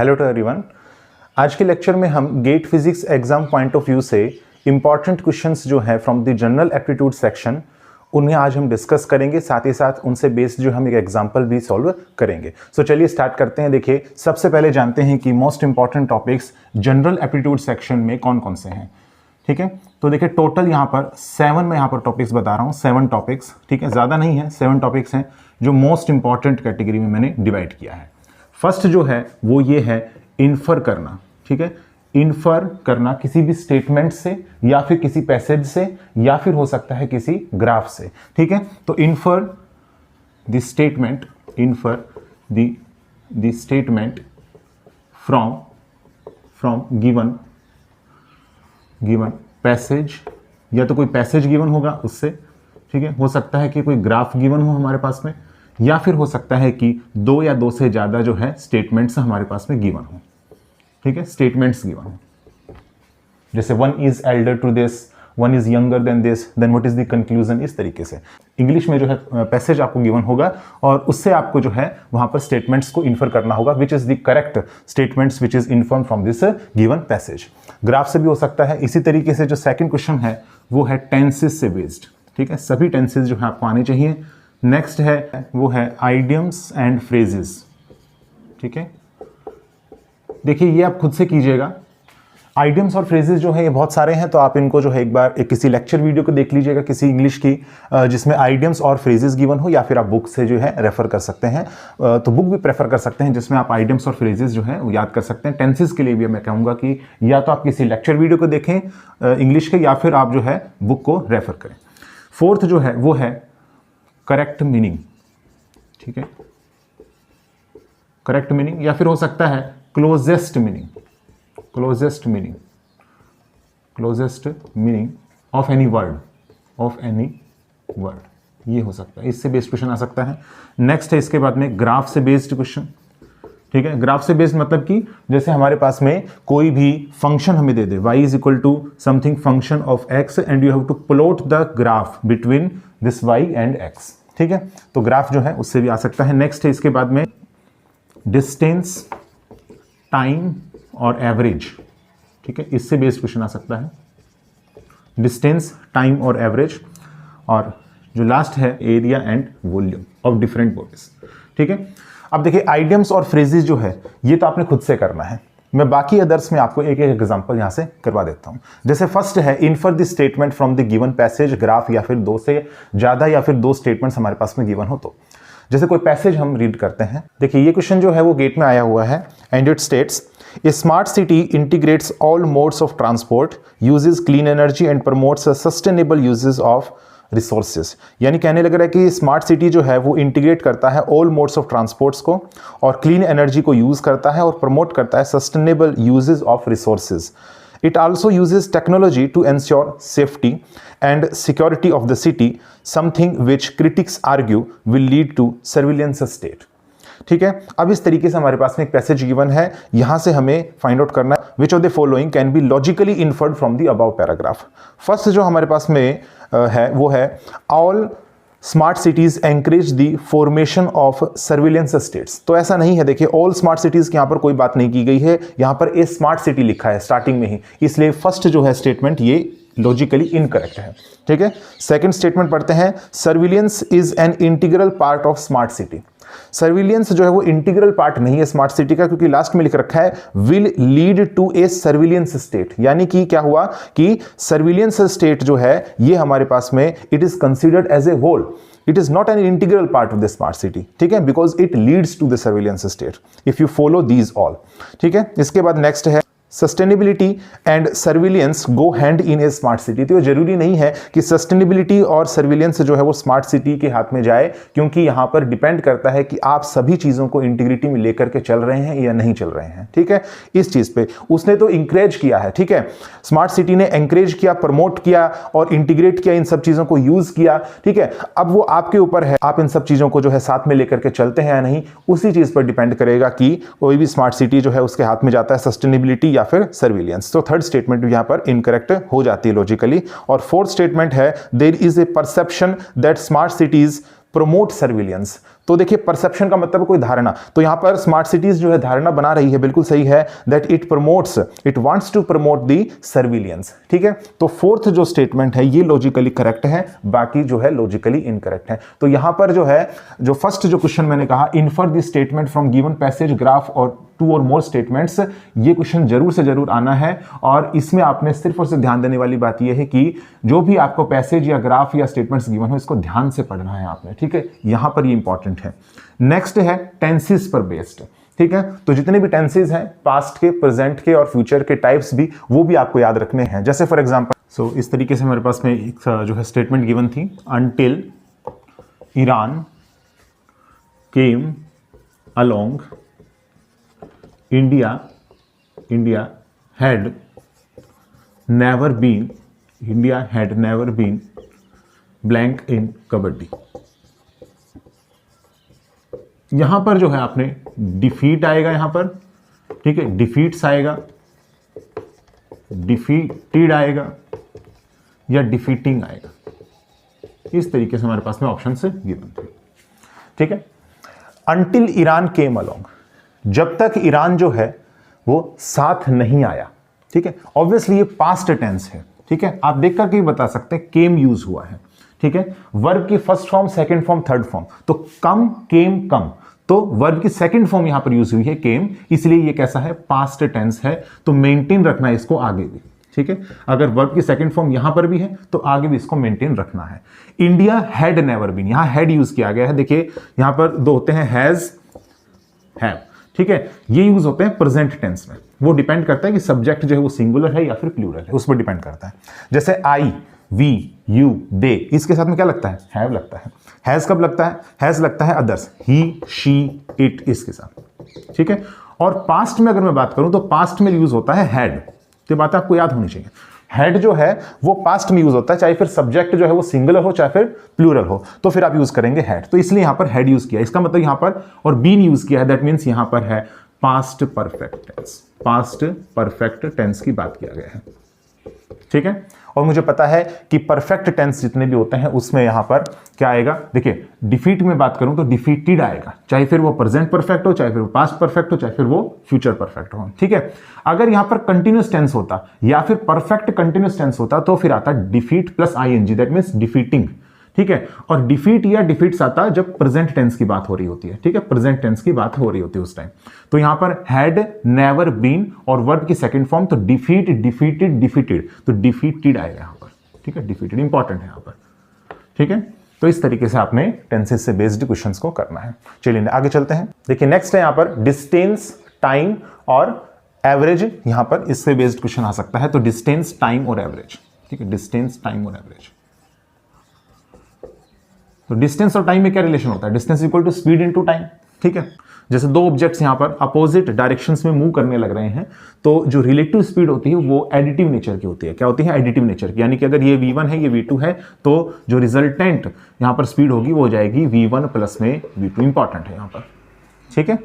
Hello to everyone. आज के lecture में हम GATE physics exam point of view से इंपॉर्टेंट क्वेश्चंस जो है from the general aptitude section उन्हें आज हम डिस्कस करेंगे, साथ ही साथ उनसे बेस्ड जो हम एक एग्जांपल भी सॉल्व करेंगे। सो चलिए स्टार्ट करते हैं। देखिए, सबसे पहले जानते हैं कि most important topics general aptitude section में कौन कौन से हैं। ठीक है, तो देखिए टोटल यहाँ पर 7 मैं यहाँ पर टॉपिक्स बता रहा हूँ, 7 टॉपिक्स। ठीक है, ज़्यादा नहीं है, 7 टॉपिक्स हैं जो मोस्ट इंपॉर्टेंट कैटेगरी में मैंने डिवाइड किया है। फर्स्ट जो है वो ये है इन्फर करना। ठीक है, इन्फर करना किसी भी स्टेटमेंट से या फिर किसी पैसेज से या फिर हो सकता है किसी ग्राफ से। ठीक है, तो infer the statement, infer the statement from given passage, या तो कोई पैसेज गिवन होगा उससे। ठीक है, हो सकता है कि कोई ग्राफ गिवन हो हमारे पास में, या फिर हो सकता है कि 2 या 2 से ज़्यादा जो है स्टेटमेंट्स हमारे पास में गिवन हो। ठीक है, स्टेटमेंट्स गिवन हो, जैसे 1 is elder to this, 1 is younger than this, then what is the conclusion. इस तरीके से इंग्लिश में जो है पैसेज आपको गिवन होगा और उससे आपको जो है वहां पर स्टेटमेंट्स को इन्फर करना होगा, which is the correct statements which is inform from this given passage. Graph से भी हो सकता है। इसी तरीके से जो सेकंड क्वेश्चन है वो है टेंसेस से बेस्ड। ठीक है, सभी टेंसेस जो है आपको आने चाहिए। नेक्स्ट है वो है आइडियम्स एंड फ्रेजेस। ठीक है, देखिए ये आप खुद से कीजिएगा। आइडियम्स और फ्रेजेस जो है ये बहुत सारे हैं, तो आप इनको जो है एक बार किसी लेक्चर वीडियो को देख लीजिएगा किसी इंग्लिश की, जिसमें आइडियम्स और फ्रेजेस गिवन हो, या फिर आप बुक से जो है रेफर कर सकते हैं। तो बुक भी प्रेफर कर सकते हैं जिसमें आप आइडियम्स और फ्रेजेस जो है वो याद कर सकते हैं। टेंसेस के लिए भी मैं कहूँगा कि या तो आप किसी लेक्चर वीडियो को देखें इंग्लिश के, या फिर आप जो है बुक को रेफर करें। फोर्थ जो है वो है करेक्ट मीनिंग। ठीक है, करेक्ट मीनिंग, या फिर हो सकता है closest meaning, closest meaning of any word, ये हो सकता है। इससे बेस्ड क्वेश्चन आ सकता है। नेक्स्ट है इसके बाद में ग्राफ से बेस्ड क्वेश्चन। ठीक है, ग्राफ से बेस्ड मतलब कि जैसे हमारे पास में कोई भी फंक्शन हमें दे दे, y is equal to something function of x and you have to plot the graph between this y and x। ठीक है, तो ग्राफ जो है उससे भी आ सकता है। नेक्स्ट है इसके बाद में डिस्टेंस, टाइम और एवरेज। ठीक है, इससे बेस्ड क्वेश्चन आ सकता है, डिस्टेंस, टाइम और एवरेज। और जो लास्ट है area and volume of different bodies. ठीक है, अब देखिए आइडियम्स और फ्रेजेस जो है ये तो आपने खुद से करना है। मैं बाकी अदर्स में आपको एक एक एग्जांपल यहां से करवा देता हूं। जैसे फर्स्ट है infer the statement from the given passage, graph, या फिर 2 से ज्यादा या फिर 2 स्टेटमेंट्स हमारे पास में गिवन हो। तो जैसे कोई पैसेज हम रीड करते हैं। देखिए ये क्वेश्चन जो है वो गेट में आया हुआ है and it states A smart city integrates all modes of transport, uses clean energy and promotes sustainable uses of resources. यानी कहने लग रहा है कि स्मार्ट सिटी जो है वो इंटीग्रेट करता है ऑल मोड्स ऑफ ट्रांसपोर्ट्स को और क्लीन एनर्जी को यूज करता है और प्रमोट करता है sustainable uses of resources. It also uses technology to ensure safety and security of the city, something which critics argue will lead to surveillance state. ठीक है, अब इस तरीके से हमारे पास में एक पैसेज गिवन है, यहां से हमें फाइंड आउट करना है which of the following can be logically inferred from the above paragraph. First जो हमारे पास में है वो है all smart cities encourage the formation of surveillance states. तो ऐसा नहीं है, देखिए ऑल स्मार्ट सिटीज की यहां पर कोई बात नहीं की गई है, यहां पर ए स्मार्ट सिटी लिखा है स्टार्टिंग में ही, इसलिए फर्स्ट जो है स्टेटमेंट ये लॉजिकली इनकरेक्ट है। ठीक है, सेकंड स्टेटमेंट पढ़ते हैं, surveillance is an integral part of smart city. Surveillance जो है वो इंटीग्रल पार्ट नहीं है स्मार्ट सिटी का, क्योंकि लास्ट में लिख रखा है will lead to a surveillance state. यानी कि क्या हुआ कि सर्विलियंस स्टेट जो है ये हमारे पास में it is considered as a whole, it is not an integral part of the smart city. ठीक है, because it leads to the surveillance state if you follow these all. ठीक है, इसके बाद नेक्स्ट है sustainability and surveillance go hand in a smart city. तो जरूरी नहीं है कि सस्टेनेबिलिटी और सर्विलियंस जो है वो स्मार्ट सिटी के हाथ में जाए, क्योंकि यहां पर डिपेंड करता है कि आप सभी चीजों को इंटीग्रिटी में लेकर के चल रहे हैं या नहीं चल रहे हैं। ठीक है, इस चीज पे उसने तो इंकरेज किया है। ठीक है, स्मार्ट सिटी ने एंकरेज किया, प्रमोट किया और इंटीग्रेट किया, इन सब चीजों को यूज किया। ठीक है, अब वो आपके ऊपर है, आप इन सब चीजों को जो है साथ में लेकर के चलते हैं या नहीं, उसी चीज पर डिपेंड करेगा कि कोई भी स्मार्ट सिटी जो है उसके हाथ में जाता है सस्टेनेबिलिटी या फिर सर्विलियंस। तो थर्ड स्टेटमेंट यहां पर इनकरेक्ट हो जाती है लॉजिकली। और फोर्थ स्टेटमेंट है there is a perception that smart cities promote surveillance. तो देखिए परसेप्शन का मतलब कोई धारणा, तो यहां पर स्मार्ट सिटीज जो है धारणा बना रही है, बिल्कुल सही है, that it promotes, it wants to promote the surveillance. ठीक है, तो फोर्थ जो स्टेटमेंट है ये लॉजिकली करेक्ट है, बाकी जो है लॉजिकली इनकरेक्ट है। तो यहां पर जो है जो फर्स्ट जो क्वेश्चन मैंने कहा, infer the statement from given passage, graph और 2 और मोर स्टेटमेंट्स, ये क्वेश्चन जरूर से जरूर आना है। और इसमें आपने सिर्फ और सिर्फ ध्यान देने वाली बात यह है कि जो भी आपको पैसेज या ग्राफ या स्टेटमेंट्स गिवन हो इसको ध्यान से पढ़ना है आपने। ठीक है, यहां पर ये इंपॉर्टेंट है। नेक्स्ट है टेंसेस पर बेस्ड। ठीक है, तो जितने भी टेंसेस हैं, पास्ट के, प्रेजेंट के और फ्यूचर के टाइप्स भी, वो भी आपको याद रखने हैं। जैसे फॉर एग्जांपल इस तरीके से हमारे पास में एक जो है स्टेटमेंट गिवन थी, until Iran came along India had never been blank in kabaddi. यहां पर जो है आपने डिफीट आएगा यहां पर, ठीक है, डिफीट्स आएगा, डिफीटेड आएगा या डिफीटिंग आएगा, इस तरीके से हमारे पास में ऑप्शन से गिवन थे। ठीक है, अंटिल ईरान केम अलोंग, जब तक ईरान जो है वो साथ नहीं आया। ठीक है, ऑब्वियसली ये पास्ट टेंस है। ठीक है, आप देख करके बता सकते हैं केम यूज हुआ है। ठीक है, वर्ब की first form, second form, third form, तो कम, केम, कम, तो वर्ब की सेकंड फॉर्म यहां पर यूज हुई है केम, इसलिए ये कैसा है, पास्ट टेंस है। तो मेंटेन रखना है इसको आगे भी। ठीक है, अगर वर्ब की सेकंड फॉर्म यहां पर भी है तो आगे भी इसको मेंटेन रखना है। इंडिया हैड नेवर बीन, यहां हैड यूज किया गया है। देखिए यहां पर दो होते हैं, हैज, हैव। ठीक है, ये यूज होते हैं प्रेजेंट टेंस में। वो डिपेंड करता है कि सब्जेक्ट जो है वो सिंगुलर है या फिर प्लूरल है, उस पर डिपेंड करता है। जैसे आई, वी, यू, दे, इसके साथ में क्या लगता है, हैव लगता है। हैज कब लगता है, हैज लगता है अदर्स, ही, शी, इट, इसके साथ। ठीक है, और पास्ट में अगर मैं बात करूं तो पास्ट में यूज होता है हैड। तो बात आपको याद होनी चाहिए, हेड जो है वो पास्ट में यूज होता है, चाहे फिर सब्जेक्ट जो है वो सिंगुलर हो चाहे फिर प्लूरल हो, तो फिर आप यूज करेंगे हैड। तो इसलिए यहां पर हेड यूज किया, इसका मतलब यहां पर, और बीन यूज किया है, दैट मींस यहां पर है past perfect tense, past perfect tense की बात किया गया है। ठीक है, और मुझे पता है कि परफेक्ट टेंस जितने भी होते हैं उसमें यहां पर क्या आएगा, देखिए डिफीट में बात करूं तो डिफीटेड आएगा, चाहे फिर वो प्रेजेंट परफेक्ट हो, चाहे फिर वो पास्ट परफेक्ट हो, चाहे फिर वो फ्यूचर परफेक्ट हो। ठीक है, अगर यहां पर कंटिन्यूअस टेंस होता या फिर परफेक्ट कंटिन्यूअस टेंस होता तो फिर आता defeat plus ING, that means defeating. ठीक है, और डिफीट या डिफीट्स आता है जब प्रेजेंट टेंस की बात हो रही होती है। ठीक है, प्रेजेंट टेंस की बात हो रही होती है उस टाइम। तो यहां पर हैड, नेवर बीन और वर्ब की सेकंड फॉर्म, तो डिफीट, डिफीटेड, डिफीटेड, तो डिफीटेड आएगा यहां पर। ठीक है, डिफीटेड इंपॉर्टेंट है यहां पर। ठीक है, तो इस तरीके से आपने टेंसेस से बेस्ड क्वेश्चंस को करना है। चलिए आगे चलते हैं। देखिए नेक्स्ट है यहां पर डिस्टेंस, टाइम और एवरेज, यहां पर इससे बेस्ड क्वेश्चन आ सकता है। तो डिस्टेंस, टाइम और एवरेज। ठीक है, डिस्टेंस, टाइम और एवरेज। तो डिस्टेंस और टाइम में क्या रिलेशन होता है, distance equal to speed into time. ठीक है, जैसे दो ऑब्जेक्ट्स यहां पर अपोजिट डायरेक्शंस में मूव करने लग रहे हैं, तो जो रिलेटिव स्पीड होती है वो एडिटिव नेचर की होती है। क्या होती है, एडिटिव नेचर की, यानी कि अगर ये v1 है, ये v2 है, तो जो रिजल्टेंट यहां पर स्पीड होगी वो हो जाएगी v1 प्लस में v2। इंपॉर्टेंट है यहां पर। ठीक है,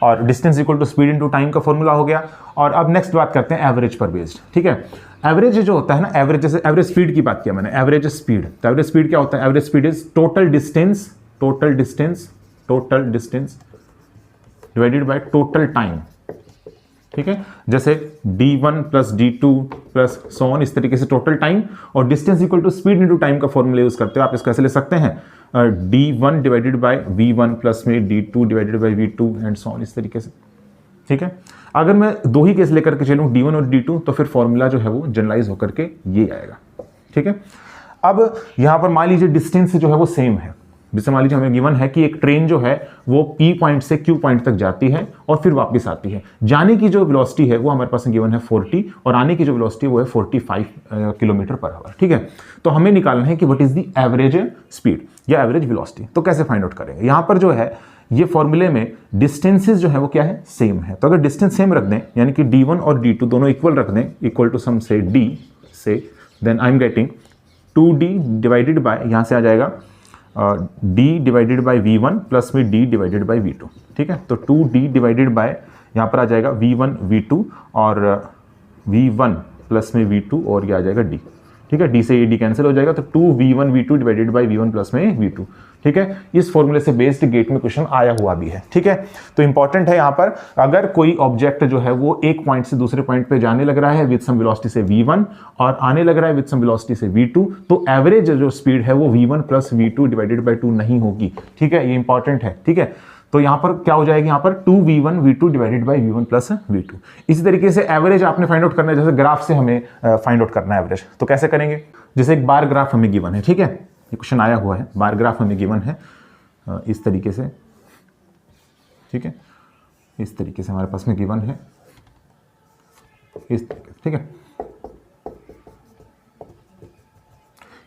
और distance equal to speed into time का फॉर्मूला हो गया। और अब नेक्स्ट बात करते हैं एवरेज पर बेस्ड। ठीक है, एवरेज जो होता है ना, एवरेज, जैसे एवरेज स्पीड की बात किया मैंने, एवरेज स्पीड, तो एवरेज स्पीड क्या होता है, average speed is total distance, total distance, total distance divided by total time. ठीक है, जैसे d1 plus d2 plus so on, इस तरीके से टोटल टाइम। और distance equal to speed into time का फॉर्मूला यूज करते हो आप। इसको ऐसे ले सकते हैं, d1 divided by v1 plus में d2 divided by v2 and so on, इस तरीके से। ठीक है, अगर मैं दो ही केस लेकर के चलूं d1 और d2, तो फिर फॉर्मूला जो है वो जनरलाइज होकर के ये आएगा। ठीक है, अब यहां पर मान लीजिए डिस्टेंस जो है वो सेम है। जैसे मान लीजिए हमें गिवन है कि एक ट्रेन जो है वो P पॉइंट से Q पॉइंट तक जाती है और फिर वापस आती है। जाने की जो वेलोसिटी है वो हमारे पास गिवन है 40 और आने की जो वेलोसिटी वो है 45 किलोमीटर पर आवर। ठीक है, तो हमें निकालना है कि what is the average speed या एवरेज वेलोसिटी। तो कैसे फाइंड आउट करेंगे, यहां पर जो है ये फॉर्मूले में डिस्टेंसेस जो है वो क्या है, सेम है। तो अगर डिस्टेंस सेम रख दें, यानी कि d1 और d2 दोनों इक्वल रख दें, इक्वल टू सम से d से, then I am getting 2d divided by, यहां से आ जाएगा d divided by v1 plus में d डिवाइडेड बाय v2। ठीक है, तो 2d डिवाइडेड बाय, यहां पर आ जाएगा v1 v2 और v1 प्लस में v2 और ये आ जाएगा d। ठीक है, d से ये d कैंसिल हो जाएगा, तो 2v1 v2 divided by v1 plus में v2। ठीक है, इस फॉर्मूले से बेस्ड गेट में क्वेश्चन आया हुआ भी है। ठीक है, तो इंपॉर्टेंट है यहां पर, अगर कोई ऑब्जेक्ट जो है वो एक पॉइंट से दूसरे पॉइंट पे जाने लग रहा है विद सम वेलोसिटी से v1 और आने लग रहा है विद सम वेलोसिटी से v2, तो एवरेज जो स्पीड है वो v1 plus v2 divided by 2 नहीं होगी। ठीक है, ये इंपॉर्टेंट है। ठीक है, तो यहां पर क्या हो जाएगी, यहां पर 2v1 v2 divided by v1 plus v2। इसी तरीके से एवरेज आपने फाइंड आउट करना है, जैसे ग्राफ से हमें फाइंड आउट करना है एवरेज, तो कैसे करेंगे, जैसे एक बार ग्राफ हमें गिवन है। ठीक है, ये क्वेश्चन आया हुआ है, बार ग्राफ हमें गिवन है इस तरीके से। ठीक है, इस तरीके से हमारे पास में गिवन है इस तरीके। ठीक है,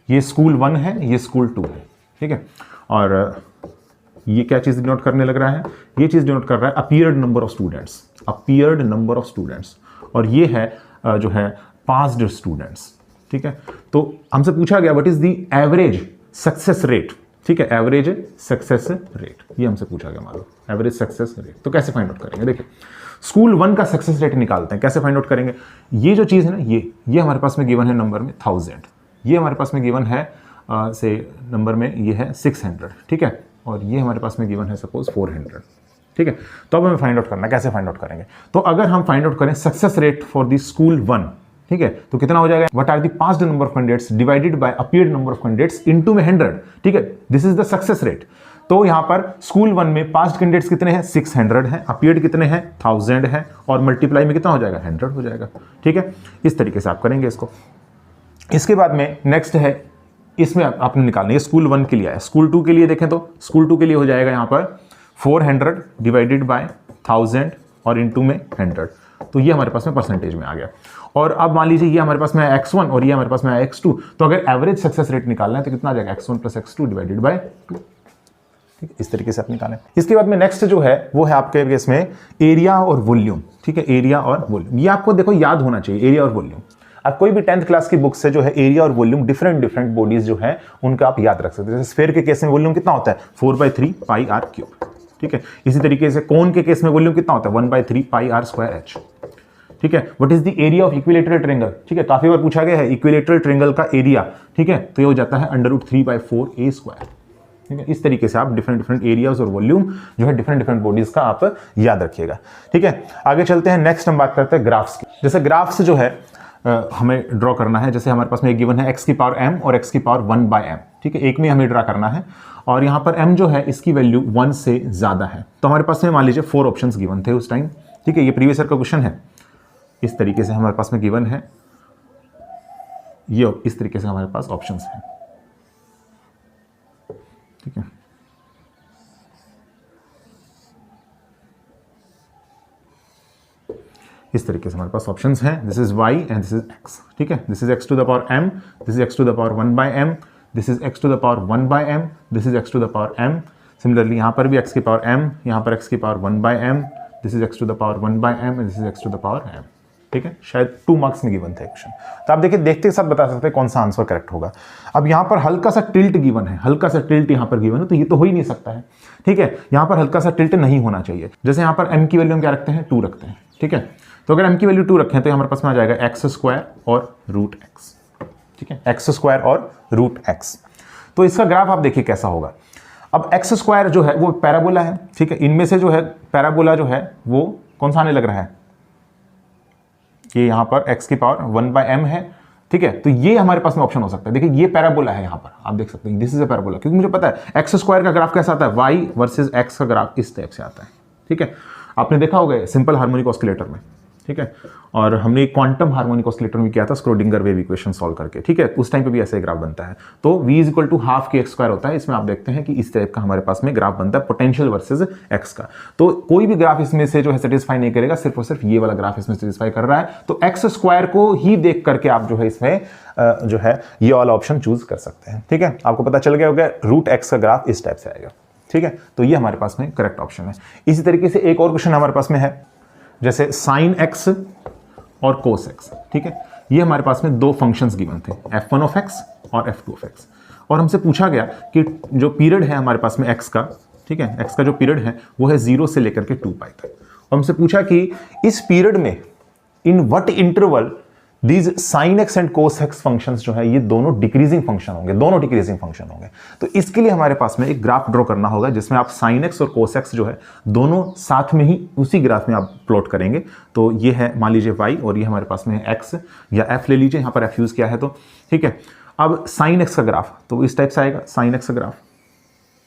ये स्कूल 1 है, ये स्कूल 2 है। ठीक है, और ये क्या चीज डिनोट करने लग रहा है, ये चीज डिनोट कर रहा है appeared number of students, appeared number of students, और ये है जो है पास्ड स्टूडेंट्स। ठीक है, तो हमसे पूछा गया what is the average success rate. ठीक है, एवरेज सक्सेस रेट, ये हमसे पूछा गया, मान लो एवरेज सक्सेस रेट। तो कैसे फाइंड आउट करेंगे, देखिए स्कूल 1 का सक्सेस रेट निकालते हैं, कैसे फाइंड आउट करेंगे। ये जो चीज है ना, ये हमारे पास में गिवन है नंबर में 1000, ये हमारे पास में गिवन है से नंबर में ये है 600। ठीक है, और ये हमारे पास में गिवन है सपोज 400। ठीक है, तो अब हमें फाइंड आउट करना है, कैसे फाइंड आउट करेंगे। तो अगर हम फाइंड आउट करें success rate for the school 1, ठीक है, तो कितना हो जाएगा, what are the passed number of candidates divided by appeared number of candidates into में 100। ठीक है, this is the success rate. तो यहां पर स्कूल 1 में पास्ड कैंडिडेट्स कितने हैं, 600 हैं, अपीयर्ड कितने हैं, 1000 है, और मल्टीप्लाई में कितना हो जाएगा, 100 हो जाएगा। ठीक है, इस तरीके से आप करेंगे इसको। इसके बाद में नेक्स्ट है, इसमें आपने निकालना है, स्कूल 1 के लिए है। स्कूल 2 के लिए देखें तो स्कूल 2 के लिए हो जाएगा यहां पर 400 डिवाइडेड बाय 1000 और इनटू में 100। तो ये हमारे पास में परसेंटेज में आ गया। और अब मान लीजिए ये हमारे पास में x1 और ये हमारे पास में x2, तो अगर एवरेज सक्सेस रेट निकालना है तो कितना आ जाएगा, x1 plus x2 divided by 2। ठीक है, इस तरीके से आप निकालें। इसके बाद में नेक्स्ट जो है वो है आपके केस में एरिया और वॉल्यूम। ठीक है, एरिया और वॉल्यूम, ये आपको देखो याद होना चाहिए, एरिया और वॉल्यूम। आप कोई भी 10th क्लास की बुक से जो है एरिया और वॉल्यूम डिफरेंट बॉडीज जो है उनका आप याद रख सकते हैं। जैसे स्फीयर के केस में वॉल्यूम कितना होता है, 4/3 पाई आर क्यूब। ठीक है, इसी तरीके से कोन के केस में वॉल्यूम कितना होता है, 1/3 पाई आर स्क्वायर एच। ठीक है, what is the area of equilateral triangle. ठीक है, काफी बार पूछा गया है इक्विलेटरल ट्रायंगल का एरिया। ठीक है, तो ये हो जाता है √3/4 a स्क्वायर। ठीक है, इस तरीके से आप डिफरेंट एरियाज और वॉल्यूम जो है डिफरेंट बॉडीज का आप याद रखिएगा। ठीक है, आगे चलते हैं, नेक्स्ट हम बात करते हैं ग्राफ्स की। जैसे ग्राफ्स जो है हमें ड्रॉ करना है, जैसे हमारे पास में एक गिवन है x की पावर m और x की पावर 1/m। ठीक है, एक में हमें ड्रा करना है, और यहाँ पर m जो है इसकी वैल्यू 1 से ज्यादा है। तो हमारे पास में मान लीजिए 4 ऑप्शंस गिवन थे उस टाइम। ठीक है, ये प्रीवियस ईयर का क्वेश्चन है, इस तरीके से हमारे पास में गिवन है, ये इस तरीके से हमारे पास ऑप्शंस हैं। ठीक है, इस तरीके से हमारे पास ऑप्शंस हैं, this is y and this is x। ठीक है, this is x to the power m, this is x to the power 1/m, this is x to the power 1/m, this is x to the power m। Similarly यहाँ पर भी x की power m, यहाँ पर x की power 1/m, this is x to the power 1/m and this is x to the power m। ठीक है, शायद 2 मार्क्स में गिवन था क्वेश्चन, तो आप देखिए देखते के साथ बता सकते हैं कौन सा आंसर करेक्ट होगा। अब यहाँ पर हल्का सा टिल्ट गिवन है, हल्का सा टिल्ट यहाँ पर गिवन है, तो ये तो हो ही नहीं सकता है। ठीक है, यहाँ पर हल्का सा टिल्ट नहीं होना चाहिए। जैसे यहाँ पर m की वैल्यू हम क्या रखते हैं, 2 रखते हैं। ठीक है, तो अगर m की वैल्यू 2 रखें तो हमारे पास में आ जाएगा x² और √x। ठीक है, x² और √x। तो इसका ग्राफ आप देखिए कैसा होगा। अब x² जो है वो पैराबोला है। ठीक है, इनमें से जो है पैराबोला जो है वो कौन सा आने लग रहा है, ये यहाँ पर x की पावर 1/m है। ठीक है, तो ये हमारे पास में ऑप्शन हो सकता है। देखिए ये पैराबोला है, यहाँ पर आप देख सकते हैं दिस इज अ पैराबोला, क्योंकि मुझे पता है x² का ग्राफ कैसा आता है, y वर्सेस x का ग्राफ इस टाइप से आता है। ठीक है, आपने देखा होगा सिंपल हार्मोनिक ऑस्किलेटर में। ठीक है, और हमने क्वांटम हार्मोनिक ऑस्किलेटर में किया था स्क्रोडिंगर वेव इक्वेशन सॉल्व करके। ठीक है, उस टाइम पे भी ऐसा ही ग्राफ बनता है। तो v = ½ kx² होता है। इसमें आप देखते हैं कि इस टाइप का हमारे पास में ग्राफ बनता है पोटेंशियल वर्सेस x का। तो कोई भी ग्राफ इसमें से जो है सेटिस्फाई नहीं करेगा, सिर्फ और सिर्फ ये वाला ग्राफ इसमें सेटिस्फाई कर रहा है। तो x² को ही देख करके आप जो है इसमें जो है ये वाला ऑप्शन चूज कर सकते हैं। ठीक है, आपको पता चल गया होगा √x का ग्राफ इस टाइप से आएगा। ठीक है, तो ये हमारे पास में करेक्ट ऑप्शन है। इसी तरीके से एक और क्वेश्चन हमारे पास में है, जैसे sin x और cos x। ठीक है, ये हमारे पास में 2 फंक्शंस गिवन थे, f1 और f2। और हमसे पूछा गया कि जो पीरियड है हमारे पास में x का, ठीक है, x का जो पीरियड है वो है 0 से लेकर के 2π तक। और हमसे पूछा कि इस पीरियड में in what interval these sine x and cos x functions जो है ये दोनों डिक्रीजिंग फंक्शन होंगे, तो इसके लिए हमारे पास में एक ग्राफ ड्रॉ करना होगा जिसमें आप साइन एक्स और कोस एक्स जो है दोनों साथ में ही उसी ग्राफ में आप प्लॉट करेंगे। तो ये है मान लीजिए y और ये हमारे पास में है x या f ले लीजिए, यहाँ पर f यूज किया है तो ठीक है। अब साइन एक्स का ग्राफ तो इस टाइप से आएगा, साइन एक्स का ग्राफ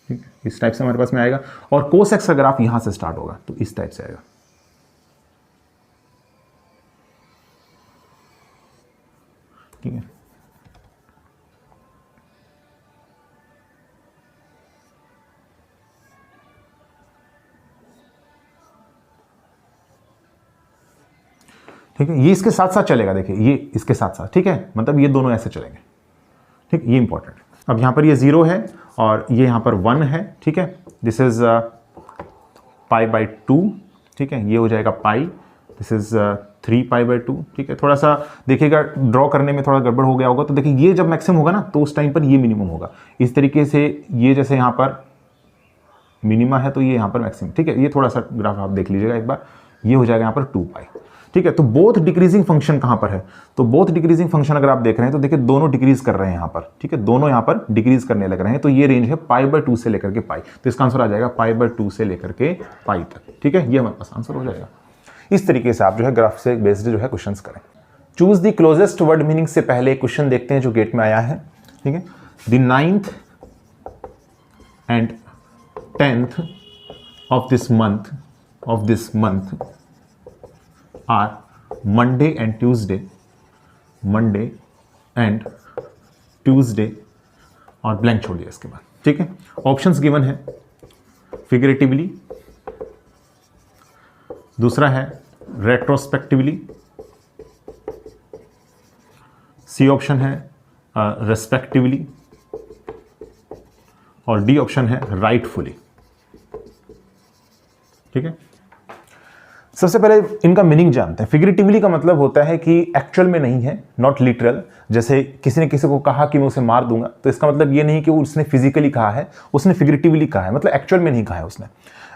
ठीक है, इस टाइप से हमारे पास में आएगा, और कोस एक्स का ग्राफ यहां से स्टार्ट होगा तो इस टाइप से आएगा, ठीक है। ठीक है, ये इसके साथ साथ चलेगा, देखिए ये इसके साथ साथ, ठीक है, मतलब ये दोनों ऐसे चलेंगे, ठीक, ये इंपॉर्टेंट। अब यहां पर ये 0 है और ये यहां पर 1 है, ठीक है, दिस इज π/2, ठीक है, ये हो जाएगा पाई, दिस इज 3π/2, ठीक है। थोड़ा सा देखिएगा ड्रॉ करने में थोड़ा गड़बड़ हो गया होगा, तो देखिए ये जब मैक्सिमम होगा ना तो उस टाइम पर ये मिनिमम होगा, इस तरीके से ये जैसे यहाँ पर मिनिमा है तो ये यहाँ पर मैक्सिमम, ठीक है। ये थोड़ा सा ग्राफ आप देख लीजिएगा एक बार, ये हो जाएगा यहाँ पर 2π, ठीक है। तो बोथ डिक्रीजिंग फंक्शन कहाँ पर है, तो बोथ डिक्रीजिंग फंक्शन अगर आप देख रहे हैं तो देखिए दोनों डिक्रीज कर रहे हैं यहाँ पर, ठीक है, दोनों यहाँ पर डिक्रीज करने लग रहे हैं, तो ये रेंज है π/2 से लेकर के पाई, तो इसका आंसर आ जाएगा π/2 से लेकर के पाई तक, ठीक है, ये हमारे पास आंसर हो जाएगा। इस तरीके से आप जो है ग्राफ से बेस्ड जो है क्वेश्चंस करें। Choose the closest word meaning से पहले एक क्वेश्चन देखते हैं जो गेट में आया है, ठीक है। The 9th and 10th of this month are Monday and Tuesday और ब्लैंक छोड़ दिया इसके बाद, ठीक है। ऑप्शंस गिवन है फिगरेटिवली, दूसरा है रेट्रोस्पेक्टिवली, सी ऑप्शन है रेस्पेक्टिवली और डी ऑप्शन है राइटफुली, ठीक है। सबसे पहले इनका मीनिंग जानते हैं। फिगरेटिवली का मतलब होता है कि एक्चुअल में नहीं है, नॉट लिटरल, जैसे किसी ने किसी को कहा कि मैं उसे मार दूंगा, तो इसका मतलब ये नहीं कि उसने फिजिकली कहा है, उसने फिगरेटिवली कहा है, मतलब एक्चुअल में नहीं कहा है उसने।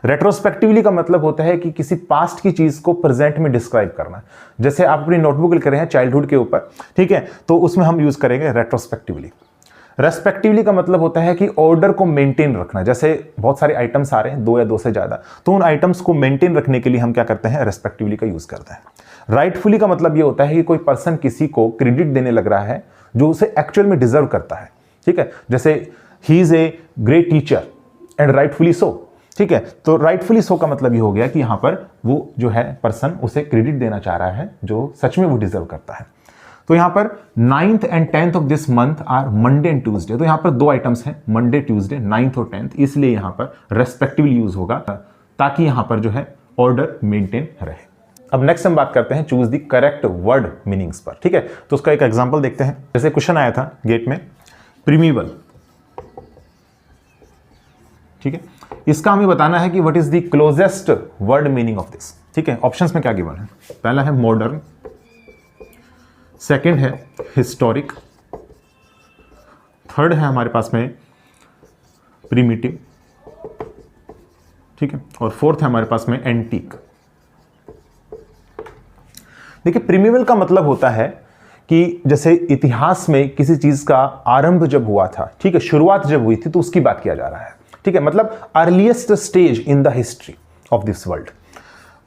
रेट्रोस्पेक्टिवली का मतलब होता है कि किसी पास्ट की चीज को प्रेजेंट में डिस्क्राइब करना, जैसे आप अपनी नोटबुक लिख रहे हैं चाइल्डहुड के ऊपर, ठीक है, तो उसमें हम यूज करेंगे रेट्रोस्पेक्टिवली। रेस्पेक्टिवली का मतलब होता है कि ऑर्डर को मेंटेन रखना, जैसे बहुत सारे आइटम्स आ रहे हैं 2 या 2 से ज्यादा, तो उन आइटम्स को मेंटेन रखने के लिए हम क्या करते हैं, रेस्पेक्टिवली का यूज करते हैं। राइटफुली का मतलब ये होता है कि कोई पर्सन किसी को क्रेडिट देने लग रहा है जो उसे एक्चुअल में डिजर्व करता है, ठीक है, जैसे he is a great teacher and rightfully so, ठीक है। तो राइटफुली सो का मतलब ये हो गया कि यहां पर वो जो है पर्सन उसे क्रेडिट देना चाह रहा है जो सच में वो डिजर्व करता है। तो यहां पर 9th and 10th of this month are Monday and Tuesday, तो यहां पर 2 आइटम्स हैं, मंडे ट्यूसडे, 9th और 10th, इसलिए यहां पर रेस्पेक्टिवली यूज होगा ताकि यहां पर जो है ऑर्डर मेंटेन रहे। अब नेक्स्ट हम बात करते हैं choose the correct word meanings पर, ठीक है। तो उसका एक एग्जांपल देखते हैं, जैसे क्वेश्चन आया था गेट में प्रीमीबल, ठीक है, इसका हमें बताना है कि what is the closest word meaning of this, ठीक है। ऑप्शंस में क्या गिवन है, पहला है मॉडर्न, सेकंड है हिस्टोरिक, थर्ड है हमारे पास में प्रिमिटिव, ठीक है, और फोर्थ है हमारे पास में एंटीक। देखिए प्रीमिबल का मतलब होता है कि जैसे इतिहास में किसी चीज का आरंभ जब हुआ था, ठीक है, शुरुआत जब हुई थी, तो उसकी बात किया जा रहा है, ठीक है, मतलब earliest stage in the history of this world.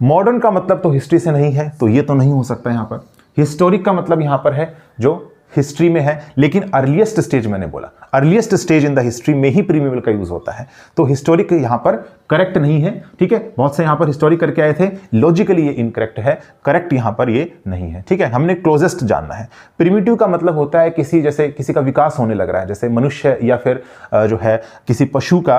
Modern का मतलब तो हिस्ट्री से नहीं है, तो ये तो नहीं हो सकता यहां पर। हिस्टोरिक का मतलब यहां पर है जो हिस्ट्री में है, लेकिन अर्लीस्ट स्टेज मैंने बोला, earliest stage in the history में ही प्रीमिबल का यूज होता है, तो हिस्टोरिक यहां पर करेक्ट नहीं है, ठीक है। बहुत से यहां पर हिस्टोरिक करके आए थे, लॉजिकली ये इनकरेक्ट है, करेक्ट यहां पर ये नहीं है, ठीक है। हमने क्लोजेस्ट जानना है। प्रिमिटिव का मतलब होता है किसी, जैसे किसी का विकास होने लग रहा है, जैसे मनुष्य या फिर जो है किसी पशु का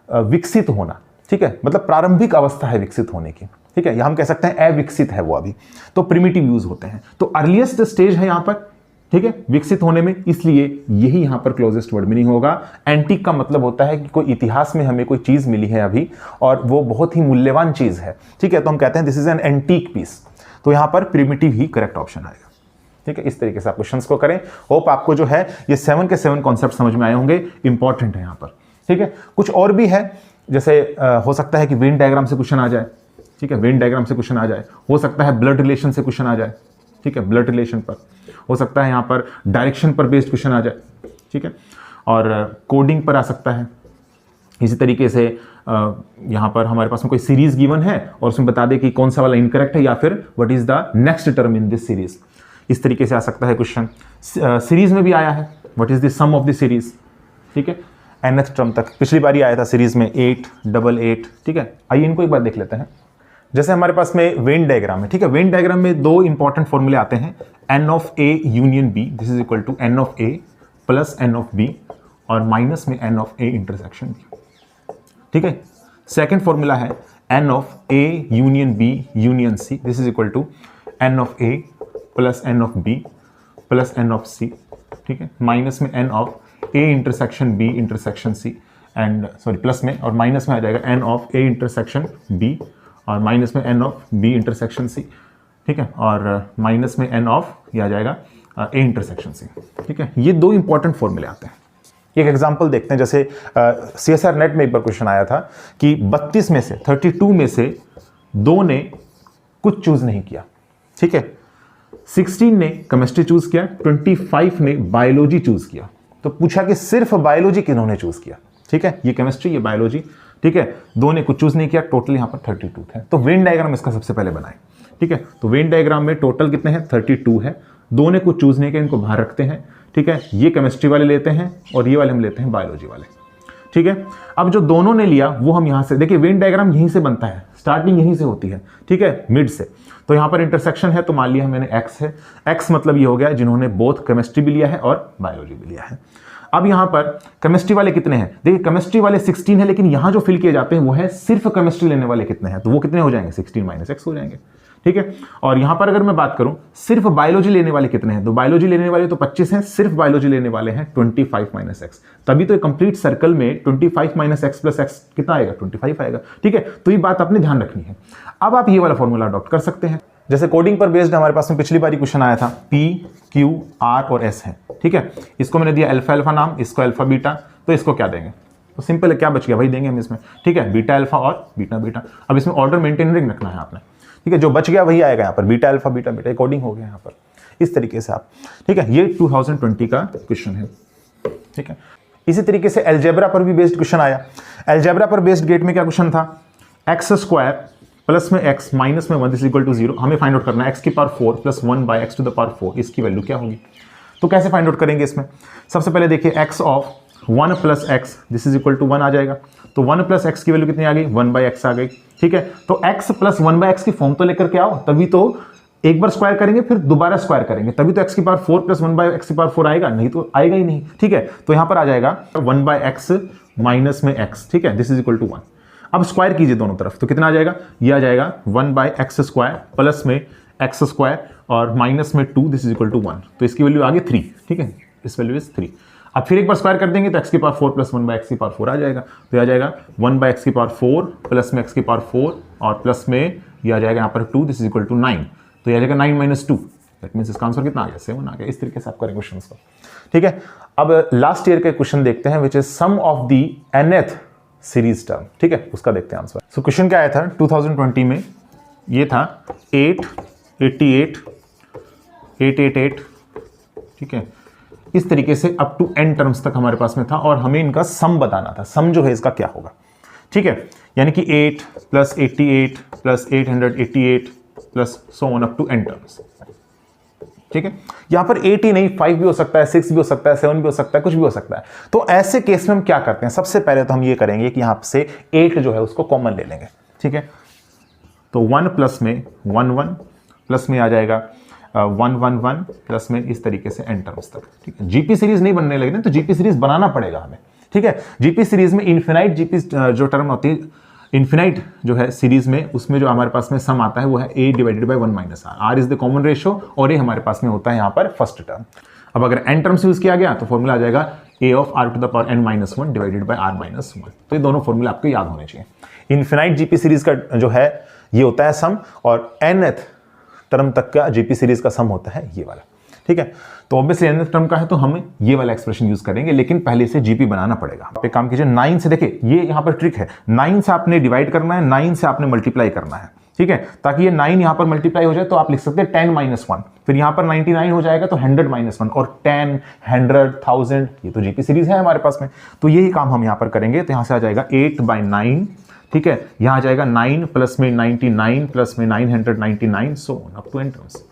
विकसित होना, ठीक है, मतलब प्रारंभिक अवस्था है विकसित होने की, ठीक है, या हम कह सकते हैं अविकसित है वो अभी, तो प्रिमिटिव यूज होते हैं। तो अर्लीस्ट स्टेज है यहां पर, ठीक है, विकसित होने में, इसलिए यही यहां पर क्लोजेस्ट वर्ड मीनिंग होगा। एंटीक का मतलब होता है कि कोई इतिहास में हमें कोई चीज मिली है अभी और वो बहुत ही मूल्यवान चीज है, ठीक है, तो हम कहते हैं this is an antique piece, तो यहां पर प्रिमिटिव ही करेक्ट ऑप्शन आएगा, ठीक है। इस तरीके से आप क्वेश्चंस को करें। होप आपको जो है ये 7 के 7 कॉन्सेप्ट समझ में आए होंगे, इंपॉर्टेंट है यहां पर, ठीक है। कुछ और भी है, जैसे हो सकता है कि वेन डायग्राम से क्वेश्चन आ जाए, ठीक है, वेन डायग्राम से क्वेश्चन आ जाए, हो सकता है ब्लड रिलेशन से क्वेश्चन आ जाए, ठीक है, ब्लड रिलेशन पर हो सकता है, यहाँ पर डायरेक्शन पर बेस्ड क्वेश्चन आ जाए, ठीक है, और कोडिंग पर आ सकता है। इसी तरीके से यहाँ पर हमारे पास में कोई सीरीज गिवन है और उसमें बता दे कि कौन सा वाला इनकरेक्ट है या फिर what is the next term in this series, इस तरीके से आ सकता है क्वेश्चन। सीरीज में भी आया है, what is the sum of the series, ठीक है, nth टर्म तक पिछली बार ही आया था सीरीज में 8, 8, 8, ठीक है। आइए इनको एक बार देख लेते हैं। जैसे हमारे पास में वेन डायग्राम है, ठीक है, वेन डायग्राम में दो इंपॉर्टेंट फॉर्मूले आते हैं, n of a union b, this is equal to n of a plus n of b और माइनस में n of a intersection b, ठीक है। सेकेंड फॉर्मूला है n of a union b union c, this is equal to n of a plus n of b plus n of c, ठीक है, minus में n of a intersection b intersection c and sorry plus में और minus में आ जाएगा n of a intersection b और minus में n of b intersection c, ठीक है, और माइनस में n ऑफ ये आ जाएगा a इंटरसेक्शन c, ठीक है। ये दो इंपॉर्टेंट फॉर्मूले आते हैं। एक एग्जांपल देखते हैं, जैसे CSR नेट में एक बार क्वेश्चन आया था कि 32 में से 32 में से 2 ने कुछ चूज नहीं किया, ठीक है, 16 ने केमिस्ट्री चूज किया, 25 ने बायोलॉजी चूज किया। तो पूछा कि सिर्फ बायोलॉजी किन्होंने चूज किया, ठीक है, ये केमिस्ट्री ये बायोलॉजी, ठीक है, 2 ने कुछ चूज नहीं किया, टोटल यहाँ पर 32 थे। तो वेन डायग्राम इसका सबसे पहले बनाए, ठीक है। तो वेन डायग्राम में टोटल कितने हैं, 32 है, 2 ने कुछ चूज नहीं किया, इनको बाहर रखते हैं, ठीक है। ये केमिस्ट्री वाले लेते हैं और ये वाले हम लेते हैं बायोलॉजी वाले, ठीक है। अब जो दोनों ने लिया वो हम यहाँ से देखिए, वेन डायग्राम यहीं से बनता है, स्टार्टिंग यहीं से होती है, ठीक है, मिड से। तो यहाँ पर इंटरसेक्शन है, तो मान लिया मैंने x है, x मतलब ये हो गया जिन्होंने बोथ केमिस्ट्री भी लिया है और बायोलॉजी भी लिया है। अब यहाँ पर केमिस्ट्री वाले कितने हैं, देखिए केमिस्ट्री वाले 16 है, लेकिन यहाँ जो फिल किए जाते हैं वो है सिर्फ केमिस्ट्री लेने वाले कितने हैं, तो वो कितने हो जाएंगे, 16 माइनस x हो जाएंगे, ठीक है। और यहाँ पर अगर मैं बात करूँ सिर्फ बायोलॉजी लेने वाले कितने हैं, तो बायोलॉजी लेने वाले तो 25 हैं, सिर्फ बायोलॉजी लेने वाले हैं 25 माइनस x, तभी तो कंप्लीट सर्कल में 25 माइनस x प्लस x कितना आएगा, 25 आएगा, ठीक है। तो ये बात आपने ध्यान रखनी है। अब आप ये वाला फॉर्मूला अडॉप्ट कर सकते हैं। जैसे कोडिंग पर बेस्ड हमारे पास में पिछली बार क्वेश्चन आया था, P, Q, R और S है, ठीक है। इसको मैंने दिया अल्फा अल्फा नाम, इसको अल्फा बीटा, तो इसको क्या देंगे, तो सिंपल है, क्या बच गया वही देंगे हम इसमें, ठीक है, बीटा अल्फा और बीटा बीटा। अब इसमें ऑर्डर मेंटेनिंग रखना है आपने, ठीक है, जो बच गया वही आएगा यहाँ पर, beta alpha beta beta, coding हो गया यहाँ पर इस तरीके से आप, ठीक है। ये 2020 का क्वेश्चन है, ठीक है। इसी तरीके से अलजेब्रा पर भी बेस्ड क्वेश्चन आया। अलजेब्रा पर बेस्ड गेट में क्या क्वेश्चन था, एक्स स्क्वायर प्लस में x माइनस में 1 इज इक्वल टू 0, हमें फाइंड आउट करना है x की power 4 plus 1 by x to the power 4, इसकी वैल्यू क्या होगी। तो कैसे फाइंड आउट करेंगे इसमें, सबसे पहले देखिए x of 1 plus x this is equal to 1 आ जाएगा, तो 1 प्लस एक्स की वैल्यू कितनी आ गई, 1 बाई एक्स आ गई, ठीक है। तो x प्लस 1 बाई एक्स की फॉर्म तो लेकर के आओ, तभी तो एक बार स्क्वायर करेंगे फिर दोबारा स्क्वायर करेंगे, तभी तो x की पावर 4 प्लस 1 बाई एक्स की पावर 4 आएगा, नहीं तो आएगा ही नहीं, ठीक है। तो यहां पर आ जाएगा 1 बाई एक्स माइनस में x, ठीक है, दिस इज इक्वल टू 1। अब स्क्वायर कीजिए दोनों तरफ, तो कितना आ जाएगा, ये आ जाएगा 1 बाई एक्स स्क्वायर प्लस में एक्स स्क्वायर और माइनस में 2, दिस इज इक्वल टू 1, तो इसकी वैल्यू आ गई 3, ठीक है, इस वैल्यू इज 3। अब फिर एक बार स्क्वायर कर देंगे तो x की पावर 4 प्लस 1 बाई एक्स की पावर 4 आ जाएगा, तो ये आ जाएगा 1 बाई एक्स की पावर 4 प्लस में एक्स की पावर 4 और प्लस में ये आ जाएगा यहाँ पर 2, दिस इज इक्वल टू 9, तो ये आ जाएगा 9 माइनस 2, दैट मीन्स इसका आंसर कितना आ गया, 7 आ गया। इस तरीके से आप करें क्वेश्चन को, ठीक है। अब लास्ट ईयर का क्वेश्चन देखते हैं, which is sum of the nth series term, ठीक है, उसका देखते हैं आंसर। सो क्वेश्चन क्या आया था 2020 में, ये था 8, 88, 888, ठीक है, इस तरीके से अप टू n टर्म्स तक हमारे पास में था और हमें इनका सम बताना था, सम जो है इसका क्या होगा, ठीक है, यानी कि 8 plus 88 plus 888 plus so on up to n terms, ठीक है। यहां पर 8 ही नहीं, 5 भी हो सकता है, 6 भी हो सकता है, 7 भी हो सकता है, कुछ भी हो सकता है। तो ऐसे केस में हम क्या करते हैं, सबसे पहले तो हम ये करेंगे कि यहां से 8 जो है उसको कॉमन ले लेंगे, ठीक है। तो 1 प्लस में 1 1 प्लस में आ जाएगा 1 1 1 प्लस में इस तरीके से n टर्म्स तक, ठीक है। जीपी सीरीज नहीं बनने लगे ना, तो जीपी सीरीज बनाना पड़ेगा हमें, ठीक है। जीपी सीरीज में इन्फिनाइट जीपी जो टर्म होती है, इन्फिनाइट जो है सीरीज में, उसमें जो हमारे पास में सम आता है वो है a divided by 1 minus r is the common ratio, और ये हमारे पास में होता है यहाँ पर फर्स्ट टर्म। अब अगर n टर्म्स यूज किया गया तो फॉर्मूला आ जाएगा a of r to the power n minus 1 divided by r minus 1। तो ये दोनों फॉर्मूला आपको याद होने चाहिए। इन्फिनाइट जीपी सीरीज का जो है ये होता है सम, और nth टर्म तक का जीपी सीरीज का सम होता है ये वाला, ठीक है। तो ऑब्वियसली nth टर्म का है तो हम ये वाला एक्सप्रेशन यूज करेंगे, लेकिन पहले से जीपी बनाना पड़ेगा। आप एक काम कीजिए, 9 से, देखिए ये यहाँ पर ट्रिक है, 9 से आपने डिवाइड करना है, 9 से आपने मल्टीप्लाई करना है, ठीक है, ताकि ये 9 यहां पर मल्टीप्लाई हो जाए तो आप लिख सकते हैं 10 - 1, फिर यहां पर 99 हो जाएगा तो 100 - 1, और 10, 100, 1000, ये तो जीपी सीरीज है हमारे पास में, तो यही काम हम यहां पर करेंगे। तो यहां से आ जाएगा 8/9, ठीक है, यहां आ जाएगा 9 प्लस में 99 प्लस में 999, so on up to n terms,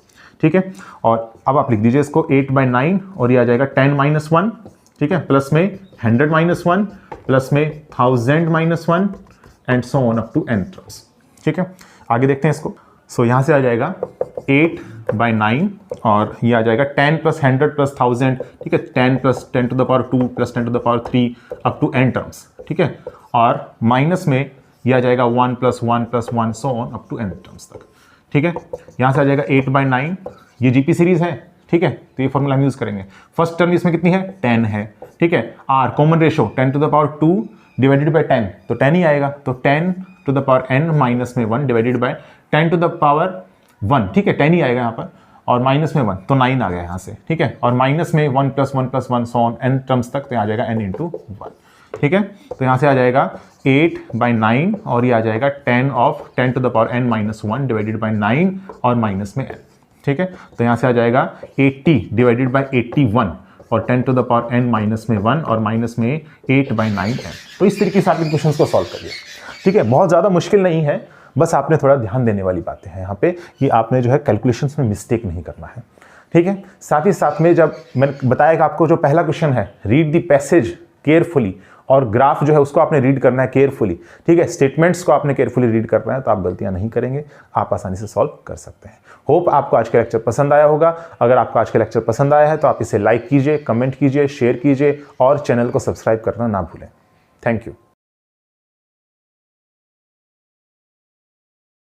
ठीक है। और अब आप लिख दीजिए इसको 8/9 और ये आ जाएगा 10 - 1, ठीक है, प्लस में 100 - 1 प्लस में 1000 - 1 and so on up to n terms, ठीक है। आगे देखते हैं इसको। सो यहां से आ जाएगा 8/9 और ये आ जाएगा 10 प्लस 100 प्लस 1000, ठीक है, 10 plus 10 to the power 2 plus 10 to the power 3 up to n terms, ठीक है। और माइनस में ये आ जाएगा 1 plus 1 plus 1 so on up to n terms तक, ठीक है। यहां से आ जाएगा 8/9, ये जीपी सीरीज है, ठीक है, तो ये फॉर्मूला हम यूज करेंगे। फर्स्ट टर्म इसमें कितनी है, 10 है, ठीक है। R common ratio 10 to the power 2 divided by 10, तो 10 ही आएगा, तो 10 to the power n minus में 1 divided by 10 to the power 1, ठीक है, 10 ही आएगा यहाँ पर, और माइनस में 1 तो 9 आ गया यहाँ से, ठीक है। और माइनस में 1 plus 1 plus 1 so on n terms तक, तो आ जाएगा n इंटू 1, ठीक है। तो यहाँ से आ जाएगा 8/9 और ये आ जाएगा 10 to the power n minus 1 divided by 9 और माइनस में n, ठीक है। तो यहाँ से आ जाएगा 80 डिवाइडेड बाय 81 और 10 to the power n minus में 1 और माइनस में 8/9n। तो इस तरीके से आप इन क्वेश्चंस को सॉल्व करिए, ठीक है। बहुत ज़्यादा मुश्किल नहीं है, बस आपने थोड़ा ध्यान देने वाली बातें हैं यहाँ पे कि आपने जो है कैलकुलेशंस में मिस्टेक नहीं करना है, ठीक है। साथ ही साथ में जब मैंने बताया कि आपको जो पहला क्वेश्चन है, रीड द पैसेज केयरफुली, और ग्राफ जो है उसको आपने रीड करना है केयरफुली, ठीक है, स्टेटमेंट्स को आपने केयरफुली रीड करना है, तो आप गलतियां नहीं करेंगे, आप आसानी से सॉल्व कर सकते हैं। होप आपको आज का लेक्चर पसंद आया होगा। अगर आपको आज का लेक्चर पसंद आया है तो आप इसे लाइक कीजिए, कमेंट कीजिए, शेयर कीजिए और चैनल को सब्सक्राइब करना ना भूलें। Thank you.